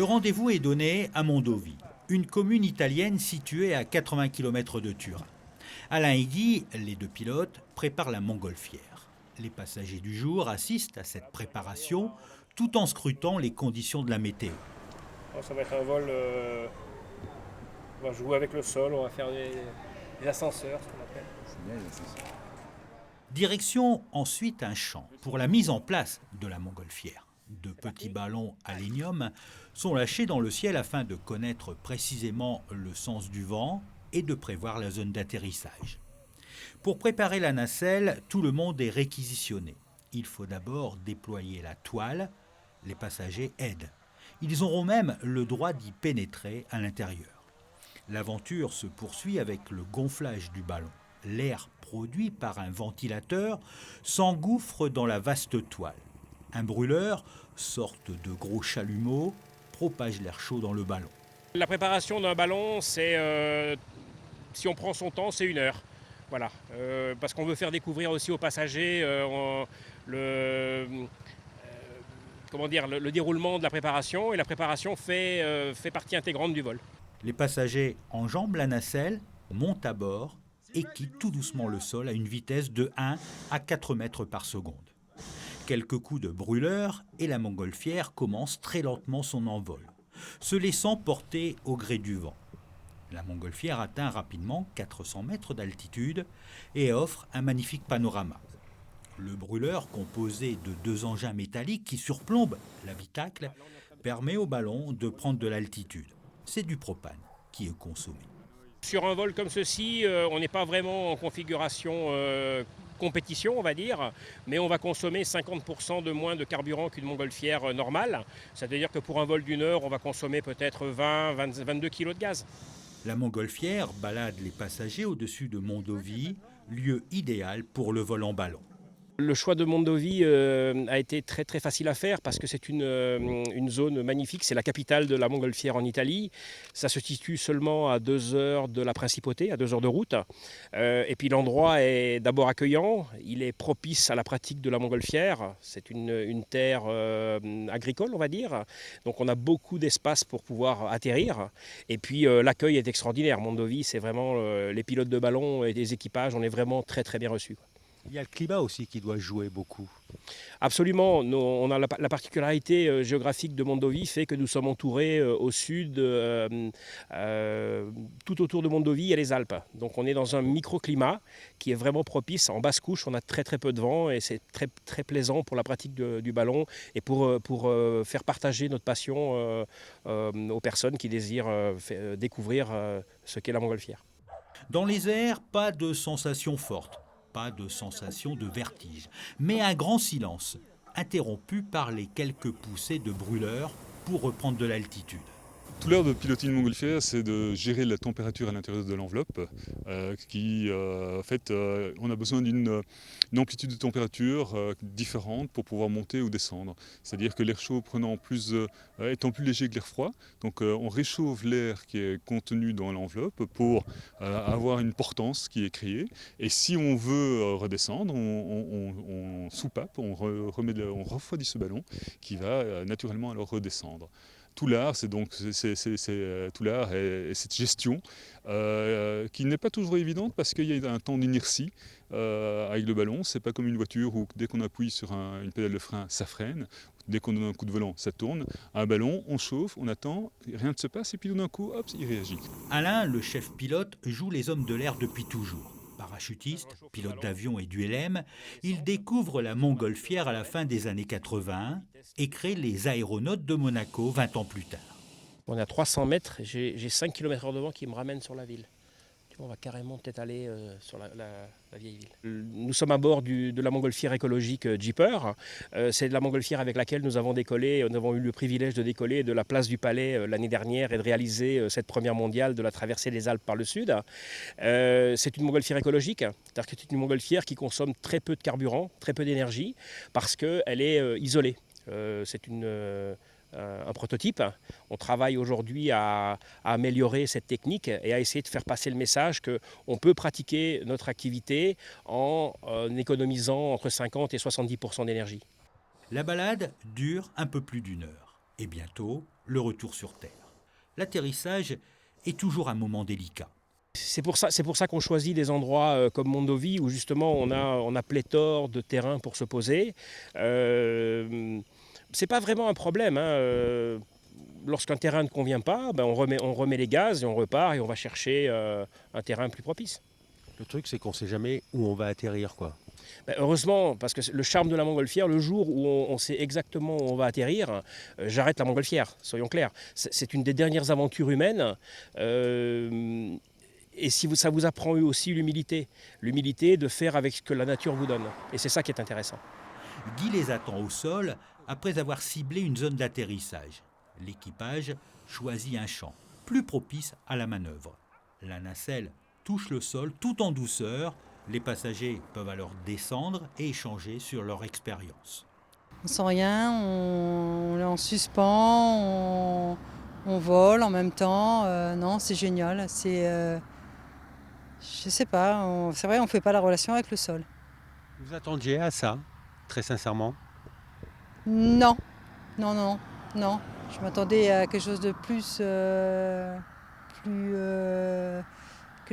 Le rendez-vous est donné à Mondovi, une commune italienne située à 80 km de Turin. Alain et Guy, les deux pilotes, préparent la montgolfière. Les passagers du jour assistent à cette préparation tout en scrutant les conditions de la météo. Ça va être un vol, on va jouer avec le sol, on va faire des ascenseurs, ce qu'on appelle. C'est bien les ascenseurs. Direction ensuite un champ pour la mise en place de la montgolfière. De petits ballons aluminium sont lâchés dans le ciel afin de connaître précisément le sens du vent et de prévoir la zone d'atterrissage. Pour préparer la nacelle, tout le monde est réquisitionné. Il faut d'abord déployer la toile. Les passagers aident. Ils auront même le droit d'y pénétrer à l'intérieur. L'aventure se poursuit avec le gonflage du ballon. L'air produit par un ventilateur s'engouffre dans la vaste toile. Un brûleur, sorte de gros chalumeau, propage l'air chaud dans le ballon. La préparation d'un ballon, c'est, si on prend son temps, c'est 1 heure. Voilà, parce qu'on veut faire découvrir aussi aux passagers le déroulement de la préparation, et la préparation fait partie intégrante du vol. Les passagers enjambent la nacelle, montent à bord et quittent tout doucement le sol à une vitesse de 1 à 4 mètres par seconde. Quelques coups de brûleur et la montgolfière commence très lentement son envol, se laissant porter au gré du vent. La montgolfière atteint rapidement 400 mètres d'altitude et offre un magnifique panorama. Le brûleur, composé de 2 engins métalliques qui surplombent l'habitacle, permet au ballon de prendre de l'altitude. C'est du propane qui est consommé. Sur un vol comme ceci, on n'est pas vraiment en configuration compétition, on va dire, mais on va consommer 50% de moins de carburant qu'une montgolfière normale. C'est-à-dire que pour un vol d'1 heure, on va consommer peut-être 22 kg de gaz. La montgolfière balade les passagers au-dessus de Mondovi, lieu idéal pour le vol en ballon. Le choix de Mondovi a été très très facile à faire parce que c'est une zone magnifique, c'est la capitale de la montgolfière en Italie. Ça se situe seulement à 2 heures de la principauté, à 2 heures de route. Et puis l'endroit est d'abord accueillant, il est propice à la pratique de la montgolfière. C'est une terre agricole, on va dire. Donc on a beaucoup d'espace pour pouvoir atterrir. Et puis l'accueil est extraordinaire. Mondovi, c'est vraiment les pilotes de ballon et les équipages, on est vraiment très très bien reçus. Il y a le climat aussi qui doit jouer beaucoup. Absolument. On a la particularité géographique de Mondovi fait que nous sommes entourés au sud, tout autour de Mondovi, il y a les Alpes. Donc on est dans un microclimat qui est vraiment propice. En basse couche, on a très très peu de vent et c'est très, très plaisant pour la pratique du ballon et pour faire partager notre passion aux personnes qui désirent découvrir ce qu'est la montgolfière. Dans les airs, pas de sensation forte, pas de sensation de vertige, mais un grand silence, interrompu par les quelques poussées de brûleurs pour reprendre de l'altitude. Tout l'art de piloter une montgolfière, c'est de gérer la température à l'intérieur de l'enveloppe, on a besoin d'une amplitude de température différente pour pouvoir monter ou descendre. C'est-à-dire que l'air chaud étant plus léger que l'air froid, donc on réchauffe l'air qui est contenu dans l'enveloppe pour avoir une portance qui est créée. Et si on veut redescendre, on soupape, on refroidit ce ballon qui va naturellement alors redescendre. Tout l'art, tout l'art et cette gestion qui n'est pas toujours évidente parce qu'il y a un temps d'inertie avec le ballon. C'est pas comme une voiture où dès qu'on appuie sur une pédale de frein, ça freine. Dès qu'on donne un coup de volant, ça tourne. Un ballon, on chauffe, on attend, rien ne se passe et puis d'un coup, hop, il réagit. Alain, le chef pilote, joue les hommes de l'air depuis toujours. Parachutiste, pilote d'avion et d'ULM, il découvre la montgolfière à la fin des années 80 et crée les aéronautes de Monaco 20 ans plus tard. On est à 300 mètres, j'ai 5 km/h de vent qui me ramène sur la ville. On va carrément peut-être aller sur la vieille ville. Nous sommes à bord de la montgolfière écologique Jeeper. C'est la montgolfière avec laquelle nous avons décollé. Nous avons eu le privilège de décoller de la place du Palais l'année dernière et de réaliser cette première mondiale de la traversée des Alpes par le sud. C'est une montgolfière écologique, c'est-à-dire que c'est une montgolfière qui consomme très peu de carburant, très peu d'énergie, parce qu'elle est isolée. C'est un prototype. On travaille aujourd'hui à améliorer cette technique et à essayer de faire passer le message qu'on peut pratiquer notre activité en économisant entre 50 et 70% d'énergie. La balade dure un peu plus d'1 heure. Et bientôt, le retour sur Terre. L'atterrissage est toujours un moment délicat. C'est pour ça qu'on choisit des endroits comme Mondovì où justement on a pléthore de terrain pour se poser. C'est pas vraiment un problème. Lorsqu'un terrain ne convient pas, on remet les gaz et on repart et on va chercher un terrain plus propice. Le truc, c'est qu'on ne sait jamais où on va atterrir, quoi. Heureusement, parce que le charme de la montgolfière, le jour où on sait exactement où on va atterrir, j'arrête la montgolfière, soyons clairs. C'est une des dernières aventures humaines. Et ça vous apprend aussi l'humilité de faire avec ce que la nature vous donne. Et c'est ça qui est intéressant. Guy les attend au sol après avoir ciblé une zone d'atterrissage. L'équipage choisit un champ, plus propice à la manœuvre. La nacelle touche le sol tout en douceur. Les passagers peuvent alors descendre et échanger sur leur expérience. On sent rien, on est en suspens, on vole en même temps. Non, c'est génial. Je sais pas, c'est vrai, on ne fait pas la relation avec le sol. Vous attendiez à ça, très sincèrement? Non, non. Je m'attendais à quelque chose de plus, que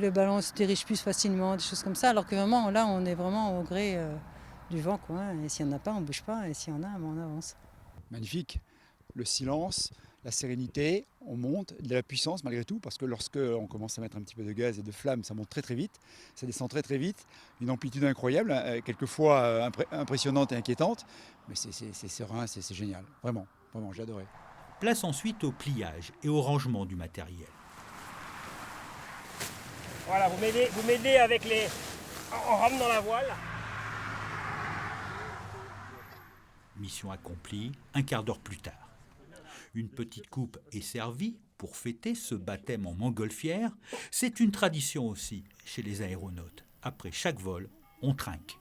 le ballon se dirige plus facilement, des choses comme ça. Alors que vraiment, là, on est vraiment au gré du vent, quoi. Et s'il n'y en a pas, on ne bouge pas. Et s'il y en a, on avance. Magnifique. Le silence, la sérénité, on monte, de la puissance malgré tout, parce que lorsqu'on commence à mettre un petit peu de gaz et de flamme, ça monte très très vite, ça descend très très vite, une amplitude incroyable, quelquefois impressionnante et inquiétante, mais c'est serein, c'est génial, vraiment, j'ai adoré. Place ensuite au pliage et au rangement du matériel. Voilà, vous m'aidez avec en ramenant la voile. Mission accomplie, un quart d'heure plus tard. Une petite coupe est servie pour fêter ce baptême en montgolfière. C'est une tradition aussi chez les aéronautes. Après chaque vol, on trinque.